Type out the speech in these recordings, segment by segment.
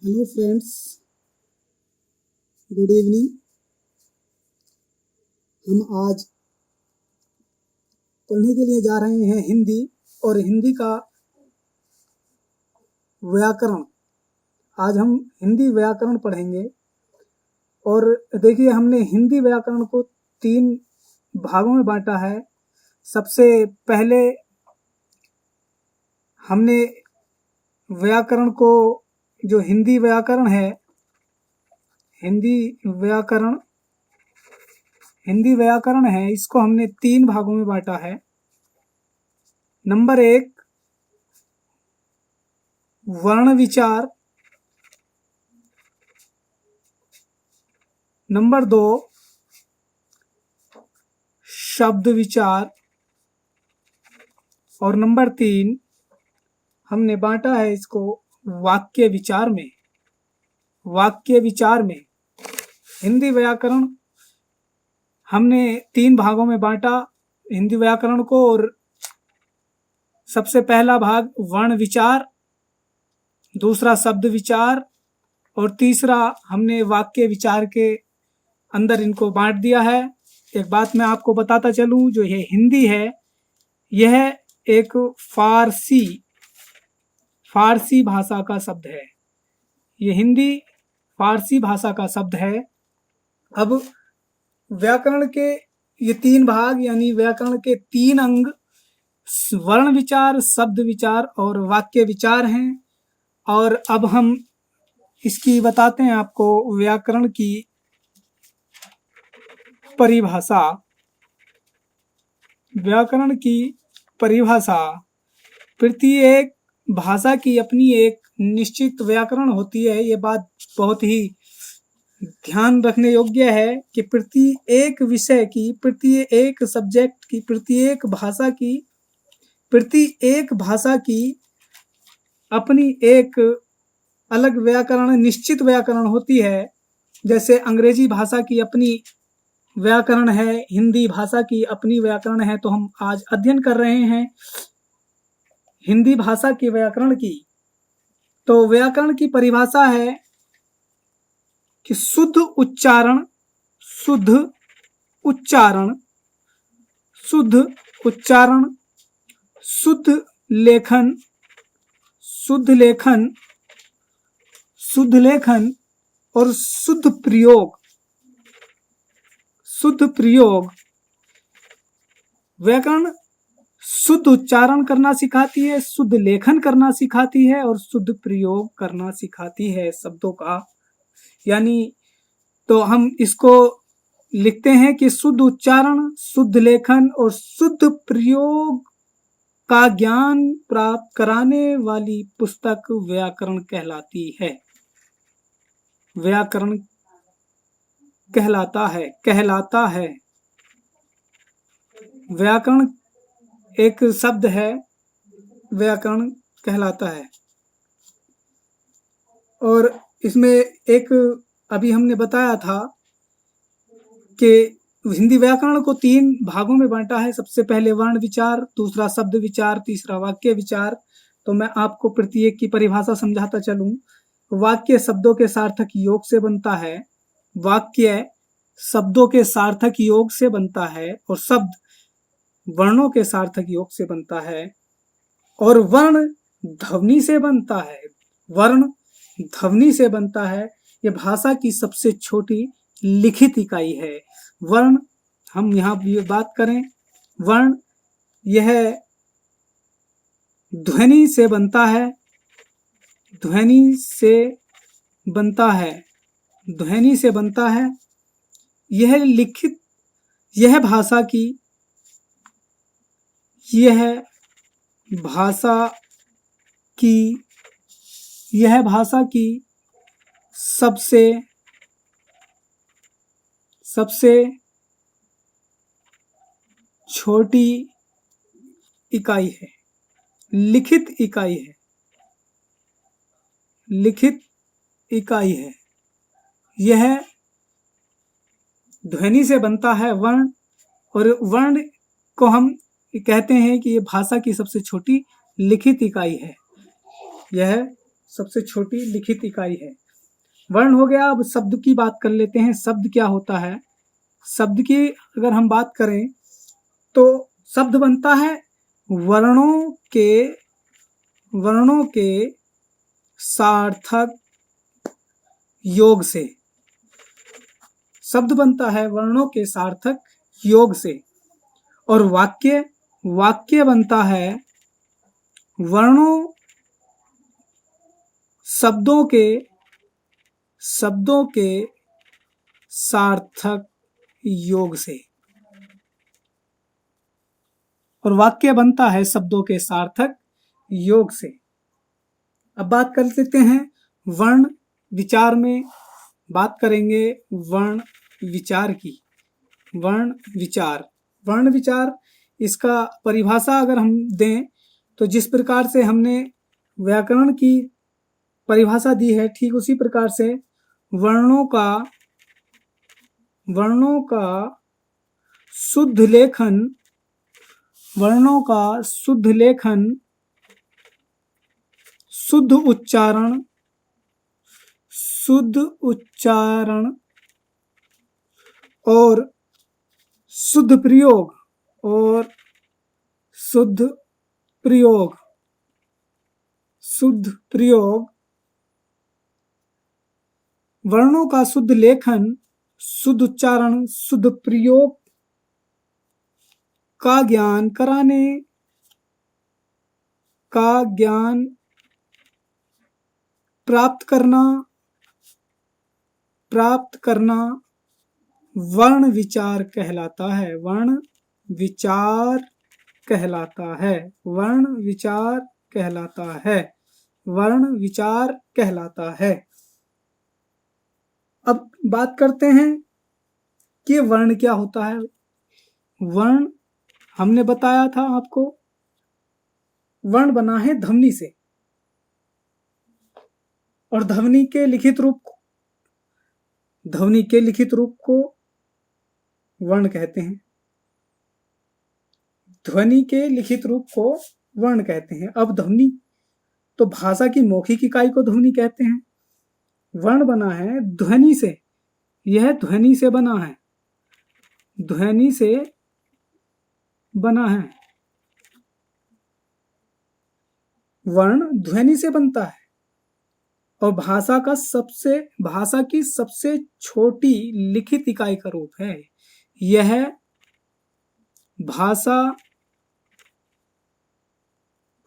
Hello friends, good evening. हम आज पढ़ने के लिए जा रहे हैं हिंदी और हिंदी का व्याकरण। आज हम हिंदी व्याकरण पढ़ेंगे और देखिए, हमने हिंदी व्याकरण को 3 भागों में बांटा है। सबसे पहले हमने व्याकरण को, जो हिंदी व्याकरण है, हिंदी व्याकरण है, इसको हमने 3 भागों में बांटा है। नंबर 1 वर्ण विचार, नंबर 2 शब्द विचार और नंबर 3 हमने बांटा है इसको वाक्य विचार में। हिंदी व्याकरण हमने 3 भागों में बांटा हिंदी व्याकरण को। और सबसे पहला भाग वर्ण विचार, दूसरा शब्द विचार और तीसरा हमने वाक्य विचार के अंदर इनको बांट दिया है। एक बात मैं आपको बताता चलूं, जो ये हिंदी है, यह एक फारसी भाषा का शब्द है। ये हिंदी फारसी भाषा का शब्द है। अब व्याकरण के ये 3 भाग, यानी व्याकरण के 3 अंग वर्ण विचार, शब्द विचार और वाक्य विचार हैं। और अब हम इसकी बताते हैं आपको व्याकरण की परिभाषा। व्याकरण की परिभाषा, प्रत्येक भाषा की अपनी एक निश्चित व्याकरण होती है। ये बात बहुत ही ध्यान रखने योग्य है कि प्रत्येक विषय की, प्रत्येक सब्जेक्ट की, प्रत्येक भाषा की अपनी एक अलग व्याकरण, निश्चित व्याकरण होती है। जैसे अंग्रेजी भाषा की अपनी व्याकरण है, हिंदी भाषा की अपनी व्याकरण है। तो हम आज अध्ययन कर रहे हैं हिंदी भाषा के व्याकरण की। तो व्याकरण की परिभाषा है कि शुद्ध उच्चारण, शुद्ध लेखन और शुद्ध प्रयोग। व्याकरण शुद्ध उच्चारण करना सिखाती है, शुद्ध लेखन करना सिखाती है और शुद्ध प्रयोग करना सिखाती है शब्दों का। यानी तो हम इसको लिखते हैं कि शुद्ध उच्चारण, शुद्ध लेखन और शुद्ध प्रयोग का ज्ञान प्राप्त कराने वाली पुस्तक व्याकरण कहलाती है। व्याकरण कहलाता है। व्याकरण एक शब्द है, व्याकरण कहलाता है। और इसमें एक अभी हमने बताया था कि हिंदी व्याकरण को 3 भागों में बांटा है। सबसे पहले वर्ण विचार, दूसरा शब्द विचार, तीसरा वाक्य विचार। तो मैं आपको प्रत्येक की परिभाषा समझाता चलूं। वाक्य शब्दों के सार्थक योग से बनता है, वाक्य शब्दों के सार्थक योग से बनता है और शब्द वर्णों के सार्थक योग से बनता है और वर्ण ध्वनि से बनता है। यह भाषा की सबसे छोटी लिखित इकाई है। वर्ण, हम यहाँ बात करें, वर्ण यह ध्वनि से बनता है। यह भाषा की सबसे छोटी इकाई है, लिखित इकाई है। यह ध्वनि से बनता है, वर्ण, और वर्ण को हम कहते हैं कि यह भाषा की सबसे छोटी लिखित इकाई है। यह सबसे छोटी लिखित इकाई है। वर्ण हो गया। अब शब्द की बात कर लेते हैं। शब्द क्या होता है? शब्द की अगर हम बात करें तो शब्द बनता है वर्णों के सार्थक योग से। शब्द बनता है वर्णों के सार्थक योग से। और वाक्य बनता है शब्दों के सार्थक योग से। और वाक्य बनता है शब्दों के सार्थक योग से। अब बात कर लेते हैं वर्ण विचार में। बात करेंगे वर्ण विचार की। वर्ण विचार इसका परिभाषा अगर हम दें तो जिस प्रकार से हमने व्याकरण की परिभाषा दी है, ठीक उसी प्रकार से वर्णों का शुद्ध लेखन, शुद्ध उच्चारण और शुद्ध प्रयोग वर्णों का शुद्ध लेखन, शुद्ध उच्चारण, शुद्ध प्रयोग का ज्ञान प्राप्त करना वर्ण विचार कहलाता है। अब बात करते हैं कि वर्ण क्या होता है। वर्ण हमने बताया था आपको, वर्ण बना है ध्वनि से। और ध्वनि के लिखित रूप को वर्ण कहते हैं। अब ध्वनि तो भाषा की मौखिक इकाई को ध्वनि कहते हैं। वर्ण बना है ध्वनि से। यह ध्वनि से बना है। वर्ण ध्वनि से बनता है और भाषा की सबसे छोटी लिखित इकाई का रूप है। यह भाषा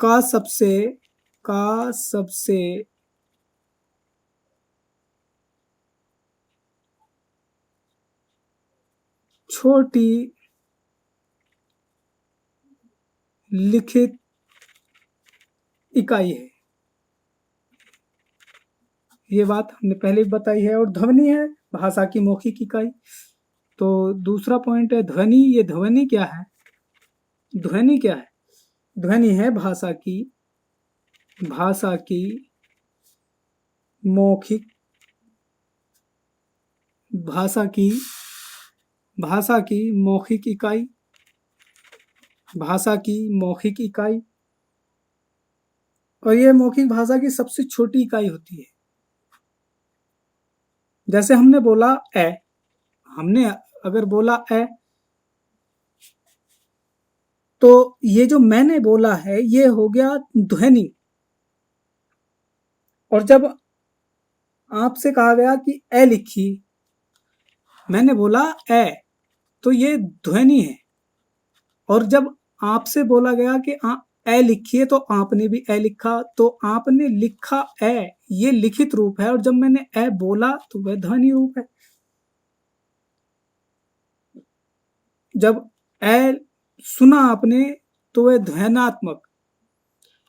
का सबसे छोटी लिखित इकाई है। ये बात हमने पहले भी बताई है। और ध्वनि है भाषा की मौखिक इकाई। तो दूसरा पॉइंट है ध्वनि। ये ध्वनि क्या है? ध्वनि है भाषा की मौखिक इकाई। और ये मौखिक भाषा की सबसे छोटी इकाई होती है। जैसे हमने बोला अगर बोला ए, तो ये जो मैंने बोला है ये हो गया ध्वनि। और जब आपसे कहा गया कि ए लिखिए, मैंने बोला ए, तो ये ध्वनि है। और जब आपसे बोला गया कि ए लिखिए, तो आपने भी ए लिखा, तो आपने लिखा ए, ये लिखित रूप है। और जब मैंने ए बोला तो वह ध्वनि रूप है। जब ए सुना आपने तो वह ध्वन्यात्मक,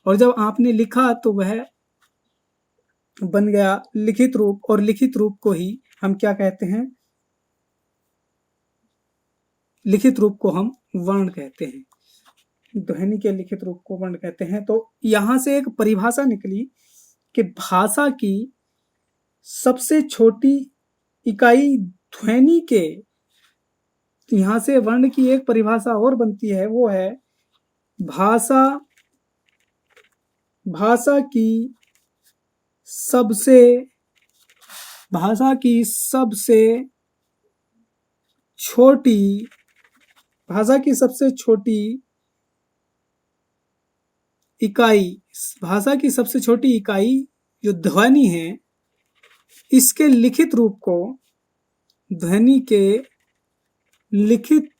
और जब आपने लिखा तो वह बन गया लिखित रूप। और लिखित रूप को ही हम क्या कहते हैं? लिखित रूप को हम वर्ण कहते हैं। ध्वनि के लिखित रूप को वर्ण कहते हैं। तो यहां से एक परिभाषा निकली कि भाषा की सबसे छोटी इकाई ध्वनि के, यहां से वर्ण की एक परिभाषा और बनती है, वो है भाषा की सबसे भाषा की सबसे छोटी भाषा की सबसे छोटी इकाई भाषा की सबसे छोटी इकाई जो ध्वनि है, इसके लिखित रूप को ध्वनि के लिखित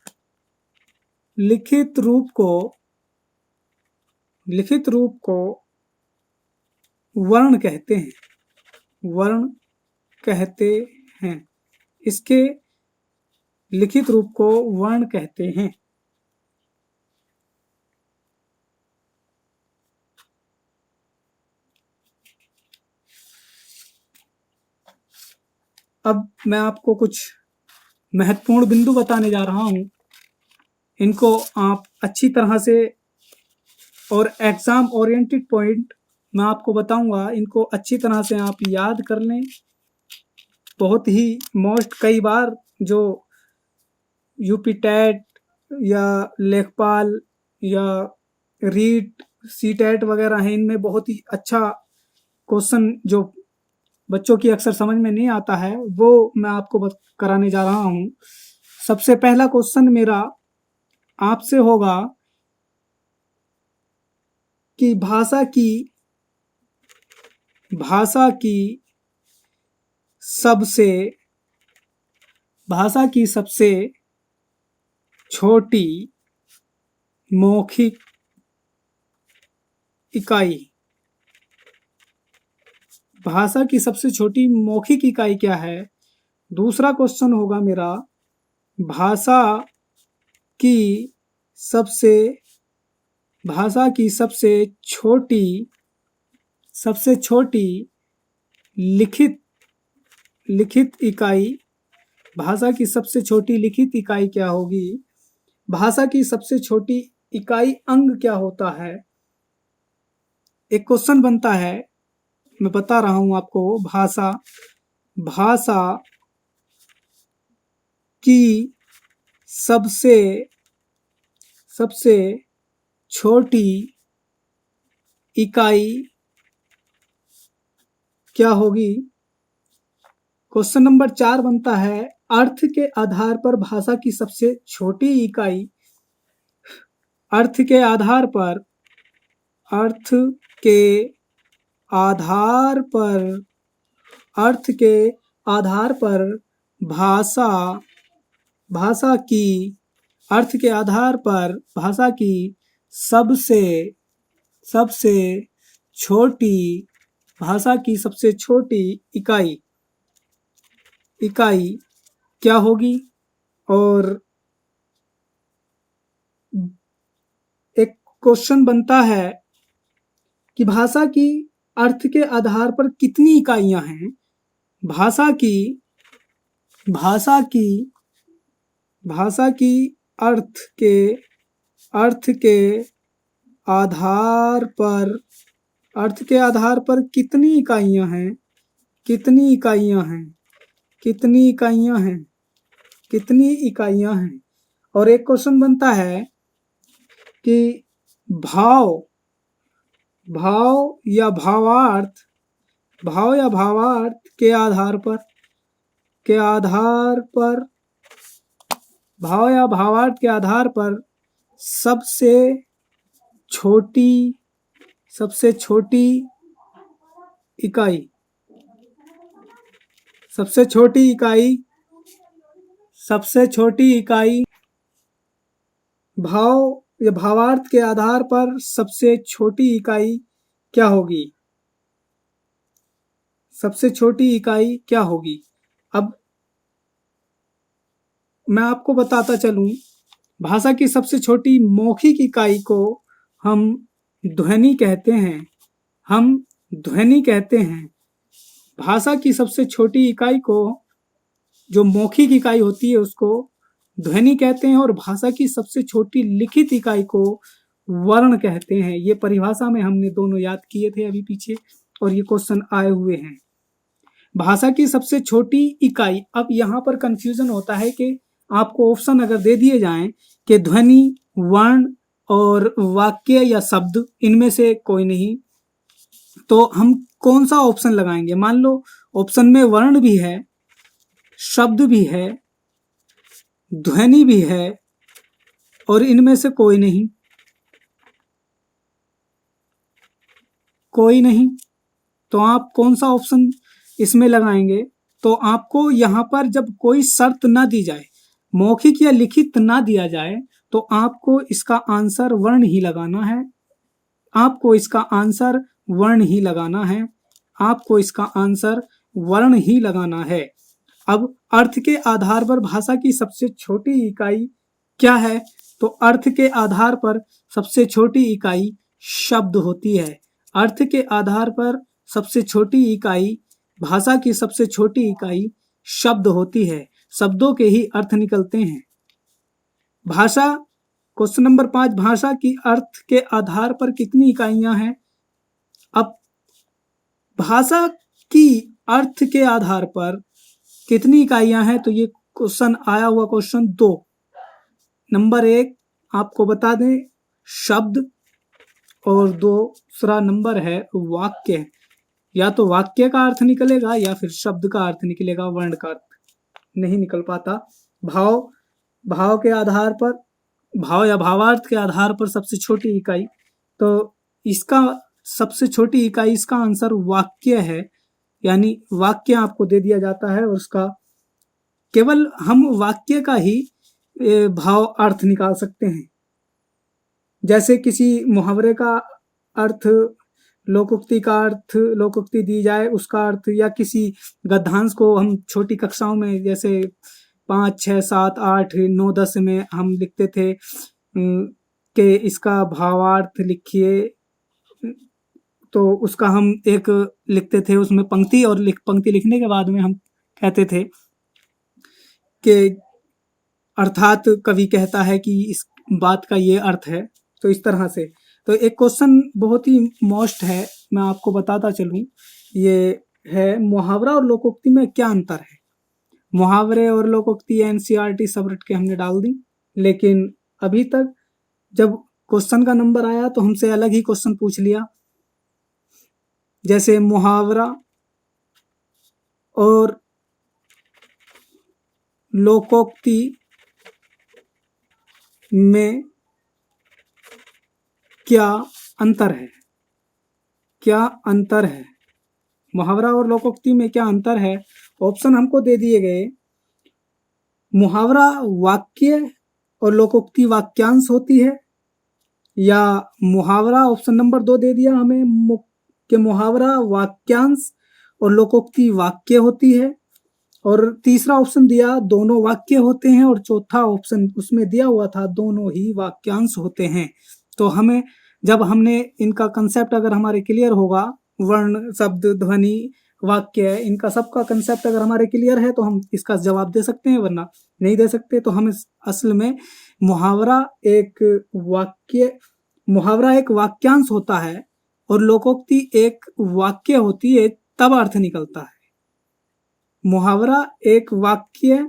रूप को वर्ण कहते हैं। इसके लिखित रूप को वर्ण कहते हैं। अब मैं आपको कुछ महत्वपूर्ण बिंदु बताने जा रहा हूं। इनको आप अच्छी तरह से और एग्जाम ओरिएंटेड पॉइंट मैं आपको बताऊंगा, इनको अच्छी तरह से आप याद कर लें। बहुत ही कई बार जो यूपी टेट या लेखपाल या रीट सीटेट वगैरह हैं, इनमें बहुत ही अच्छा क्वेश्चन जो बच्चों की अक्सर समझ में नहीं आता है, वो मैं आपको कराने जा रहा हूं। सबसे पहला क्वेश्चन मेरा आपसे होगा कि भाषा की सबसे छोटी मौखिक इकाई भाषा की सबसे छोटी मौखिक इकाई क्या है। दूसरा क्वेश्चन होगा मेरा, भाषा की सबसे छोटी लिखित इकाई भाषा की सबसे छोटी लिखित इकाई क्या होगी। भाषा की सबसे छोटी इकाई अंग क्या होता है। एक क्वेश्चन बनता है, मैं बता रहा हूं आपको। भाषा की सबसे छोटी इकाई क्या होगी। क्वेश्चन नंबर 4 बनता है, अर्थ के आधार पर भाषा की सबसे छोटी इकाई अर्थ के आधार पर भाषा की सबसे छोटी इकाई क्या होगी। और एक क्वेश्चन बनता है कि भाषा की अर्थ के आधार पर कितनी इकाइयां हैं। भाषा की अर्थ के आधार पर कितनी इकाइयां हैं। और एक क्वेश्चन बनता है कि भाव या भावार्थ के आधार पर सबसे छोटी इकाई भाव या भावार्थ के आधार पर सबसे छोटी इकाई क्या होगी। अब मैं आपको बताता चलूं, भाषा की सबसे छोटी मौखिक इकाई को हम ध्वनि कहते हैं। भाषा की सबसे छोटी इकाई को, जो मौखिक इकाई होती है, उसको ध्वनि कहते हैं। और भाषा की सबसे छोटी लिखित इकाई को वर्ण कहते हैं। ये परिभाषा में हमने दोनों याद किए थे अभी पीछे, और ये क्वेश्चन आए हुए हैं। भाषा की सबसे छोटी इकाई, अब यहाँ पर कंफ्यूजन होता है कि आपको ऑप्शन अगर दे दिए जाएं कि ध्वनि, वर्ण और वाक्य या शब्द, इनमें से कोई नहीं, तो हम कौन सा ऑप्शन लगाएंगे? मान लो ऑप्शन में वर्ण भी है, शब्द भी है, ध्वनि भी है और इनमें से कोई नहीं, कोई नहीं। तो आप कौन सा ऑप्शन इसमें लगाएंगे? तो आपको यहाँ पर जब कोई शर्त ना दी जाए, मौखिक या लिखित ना दिया जाए, तो आपको इसका आंसर वर्ण ही लगाना है। आपको इसका आंसर वर्ण ही लगाना है। आपको इसका आंसर वर्ण ही लगाना है। अब अर्थ के आधार पर भाषा की सबसे छोटी इकाई क्या है? तो अर्थ के आधार पर सबसे छोटी इकाई शब्द होती है। अर्थ के आधार पर सबसे छोटी इकाई, भाषा की सबसे छोटी इकाई शब्द होती है। शब्दों के ही अर्थ निकलते हैं। भाषा, क्वेश्चन नंबर 5, भाषा की अर्थ के आधार पर कितनी इकाइयां हैं? अब भाषा की अर्थ के आधार पर कितनी इकाइयां हैं? तो ये क्वेश्चन आया हुआ क्वेश्चन 2। नंबर 1 आपको बता दें शब्द, और दूसरा नंबर है वाक्य। या तो वाक्य का अर्थ निकलेगा या फिर शब्द का अर्थ निकलेगा, वर्ण का अर्थ नहीं निकल पाता। भाव के आधार पर, भाव या भावार्थ के आधार पर सबसे छोटी इकाई, तो इसका सबसे छोटी इकाई, इसका आंसर वाक्य है। यानी वाक्य आपको दे दिया जाता है और उसका केवल हम वाक्य का ही भाव अर्थ निकाल सकते हैं। जैसे किसी मुहावरे का अर्थ, लोकोक्ति का अर्थ, लोकोक्ति दी जाए उसका अर्थ, या किसी गद्यांश को हम छोटी कक्षाओं में जैसे 5, 6, 7, 8, 9, 10 में हम लिखते थे कि इसका भावार्थ लिखिए, तो उसका हम एक लिखते थे उसमें पंक्ति, और पंक्ति लिखने के बाद में हम कहते थे कि अर्थात कवि कहता है कि इस बात का ये अर्थ है। तो इस तरह से, तो एक क्वेश्चन बहुत ही मोस्ट है, मैं आपको बताता चलूं, ये है मुहावरा और लोकोक्ति में क्या अंतर है। मुहावरे और लोकोक्ति एनसीईआरटी सब रट के हमने डाल दी, लेकिन अभी तक जब क्वेश्चन का नंबर आया तो हमसे अलग ही क्वेश्चन पूछ लिया। जैसे मुहावरा और लोकोक्ति में क्या अंतर है? क्या अंतर है? मुहावरा और लोकोक्ति में क्या अंतर है? ऑप्शन हमको दे दिए गए, मुहावरा वाक्य और लोकोक्ति वाक्यांश होती है, या मुहावरा ऑप्शन नंबर 2 दे दिया हमें कि मुहावरा वाक्यांश और लोकोक्ति वाक्य होती है, और तीसरा ऑप्शन दिया दोनों वाक्य होते हैं, और चौथा ऑप्शन उसमें दिया हुआ था दोनों ही वाक्यांश होते हैं। तो हमें, जब हमने इनका कंसेप्ट अगर हमारे क्लियर होगा, वर्ण, शब्द, ध्वनि, वाक्य, इनका सबका कंसेप्ट अगर हमारे क्लियर है तो हम इसका जवाब दे सकते हैं, वरना नहीं दे सकते। तो हम असल में मुहावरा एक वाक्यांश होता है और लोकोक्ति एक वाक्य होती है, तब अर्थ निकलता है। मुहावरा एक वाक्य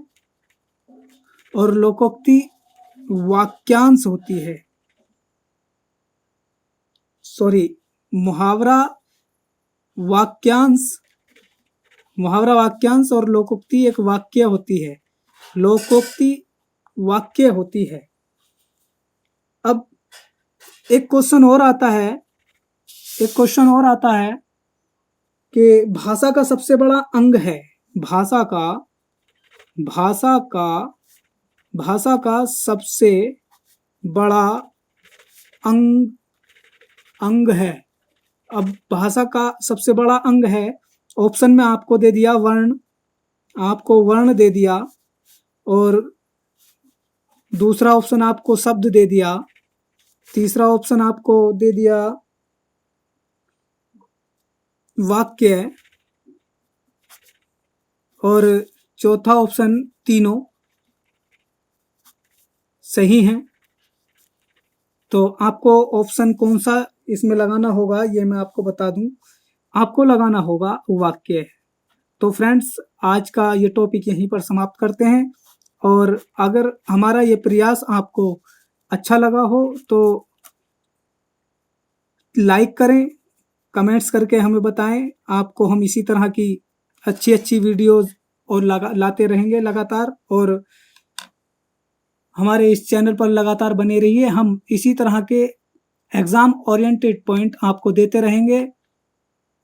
और लोकोक्ति वाक्यांश होती है। सॉरी, मुहावरा वाक्यांश और लोकोक्ति एक वाक्य होती है, लोकोक्ति वाक्य होती है। अब एक क्वेश्चन और आता है कि भाषा का सबसे बड़ा अंग है, भाषा का सबसे बड़ा अंग है। अब भाषा का सबसे बड़ा अंग है, ऑप्शन में आपको दे दिया वर्ण, आपको वर्ण दे दिया, और दूसरा ऑप्शन आपको शब्द दे दिया, तीसरा ऑप्शन आपको दे दिया वाक्य, और चौथा ऑप्शन, तीनों सही हैं। तो आपको ऑप्शन कौन सा इसमें लगाना होगा ये मैं आपको बता दूं, आपको लगाना होगा वाक्य। तो फ्रेंड्स, आज का ये टॉपिक यहीं पर समाप्त करते हैं, और अगर हमारा ये प्रयास आपको अच्छा लगा हो तो लाइक करें, कमेंट्स करके हमें बताएं। आपको हम इसी तरह की अच्छी वीडियोस और लाते रहेंगे लगातार, और हमारे इस चैनल पर लगातार बने रहिए। हम इसी तरह के एग्जाम ओरिएंटेड पॉइंट आपको देते रहेंगे,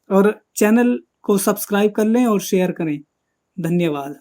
और चैनल को सब्सक्राइब कर लें और शेयर करें। धन्यवाद।